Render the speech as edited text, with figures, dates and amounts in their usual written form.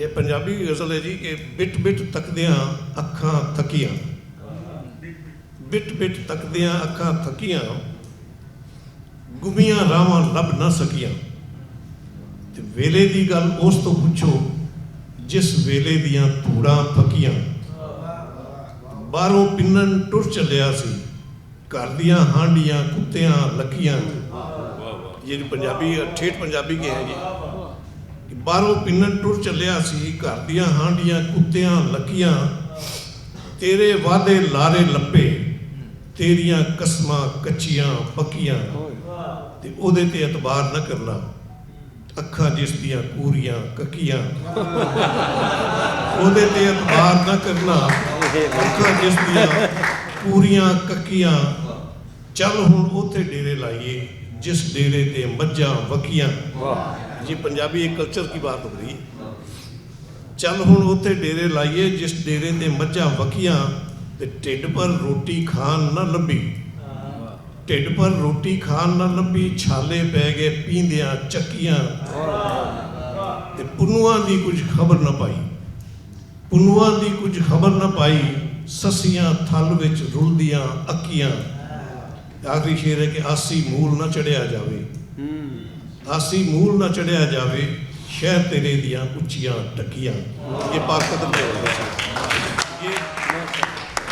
ये पंजाबी गज़ल है जी कि बिट बिट तकदियां अखां थकियां, बिट बिट तकदियां अखां थकियां, गुमियां रावां लभ न सकियां। ते वेले दी गल उस तो पुछो जिस वेले दियां धूड़ां फकियां। बाहरों पिन्नन टुर चलिया सी, घर दियां हांडियां कुत्तियां लकियां। ये जो पंजाबी ठेठ पंजाबी के हैं जी। बाहरों पिन्नन टुर चलिया सी, घर दियां हांडियां कुत्तियां लकियां। तेरे वादे लारे लप्पे, तेरियां कसमां कच्चियां पक्कियां। ते ओदे ते एतबार न करना, अखां जिस दियां कूरियां कक्कियां। ओदे ते एतबार न करना, अखां जिस दियां कूरियां कक्कियां। चल हुण उत्थे डेरे लाइए जिस डेरे ते मज्जां वकियां। जी पंजाबी एक कल्चर की बात हो रही है। चल हुण उत्थे डेरे लाइए जिस डेरे ते मज्जां वकियां। ते ढिड पर रोटी खान न लभी, ढिड पर रोटी खान न लभी। छाले पै गए पींदियां चक्कियां। ते पुन्नुआं दी कुछ खबर न पाई, पुन्नुआं दी कुछ खबर न पाई। ससियां थल विच रुलदियां अक्कियां। आखिरी शेर है कि आसी मूल न चढ़िया जावे, आसी मूल न चढ़िया जावे। शहर तेरे दियां उच्चियां टक्कियां। ये पाक कदम ये